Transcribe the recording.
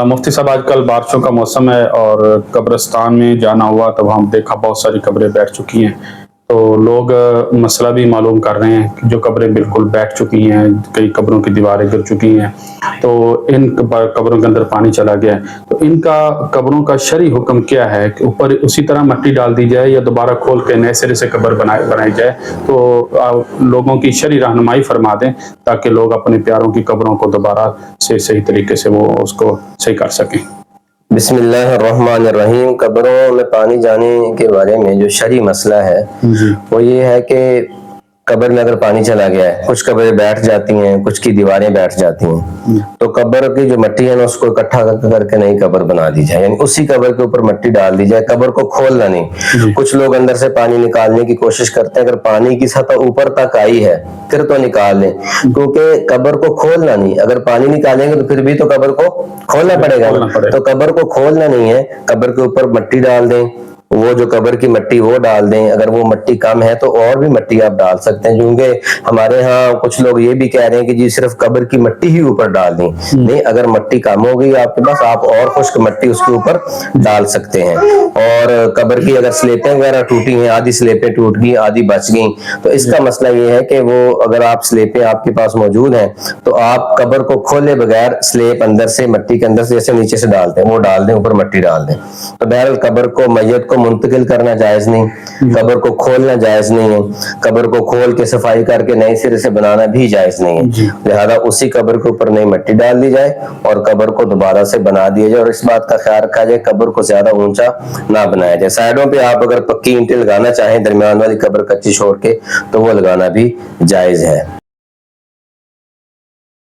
मुफ्ती साहब, आजकल बारिशों का मौसम है और कब्रिस्तान में जाना हुआ तब हम देखा बहुत सारी कब्रें बैठ चुकी हैं। तो लोग मसला भी मालूम कर रहे हैं कि जो कब्रें बिल्कुल बैठ चुकी हैं, कई कब्रों की दीवारें गिर चुकी हैं, तो इन कब्रों के अंदर पानी चला गया है, तो इनका कब्रों का शरई हुक्म क्या है कि ऊपर उसी तरह मिट्टी डाल दी जाए या दोबारा खोल के नए सिरे से कब्र बनाई जाए? तो लोगों की शरई रहनुमाई फरमा दें ताकि लोग अपने प्यारों की कब्रों को दोबारा से सही तरीके से वो उसको सही कर सकें। बिस्मिल्लाहिर्रहमानिर्रहीम। कब्रों में पानी जाने के बारे में जो शरई मसला है वो ये है कि कब्र में अगर पानी चला गया है, कुछ कब्रें बैठ जाती हैं, कुछ की दीवारें बैठ जाती हैं, तो कब्र की जो मिट्टी है ना उसको इकट्ठा करके नई कब्र बना दी जाए, यानी उसी कब्र के ऊपर मिट्टी डाल दी जाए, कब्र को खोलना नहीं। कुछ लोग अंदर से पानी निकालने की कोशिश करते हैं, अगर पानी की सतह ऊपर तक आई है फिर तो निकाल लें, क्योंकि कब्र को खोलना नहीं। अगर पानी निकालेंगे तो फिर भी तो कब्र को खोलना पड़ेगा, तो कब्र को खोलना नहीं है, कब्र के ऊपर मिट्टी डाल दें, वो जो कब्र की मिट्टी वो डाल दें। अगर वो मिट्टी कम है तो और भी मिट्टी आप डाल सकते हैं, क्योंकि हमारे यहाँ कुछ लोग ये भी कह रहे हैं कि जी सिर्फ कब्र की मिट्टी ही ऊपर डाल दें। नहीं, अगर मिट्टी कम हो गई आपके पास, आप और खुश्क मिट्टी उसके ऊपर डाल सकते हैं। और कब्र की अगर स्लेपें वगैरह टूटी हैं, आधी स्लेपें टूट गई, आधी बच गई, तो इसका मसला ये है कि वो अगर आप स्लेपें आपके पास मौजूद हैं तो आप कब्र को खोले बगैर स्लेप अंदर से मिट्टी के अंदर से जैसे नीचे से डालते हैं वो डाल दें, ऊपर मिट्टी डाल दें। तो बहरहाल कब्र को, मैयत को मुंतकिल करना जायज नहीं, कब्र को खोलना जायज नहीं है, कब्र को खोल के सफाई करके नए सिरे से बनाना भी जायज नहीं है। लिहाजा उसी कब्र के ऊपर नई मिट्टी डाल दी जाए और कब्र को दोबारा से बना दिया जाए। और इस बात का ख्याल रखा जाए कब्र को ज्यादा ऊंचा ना बनाया जाए। साइडों पे आप अगर पक्की ईंटें लगाना चाहें दरमियान वाली कब्र कच्ची छोड़ के, तो वो लगाना भी जायज है।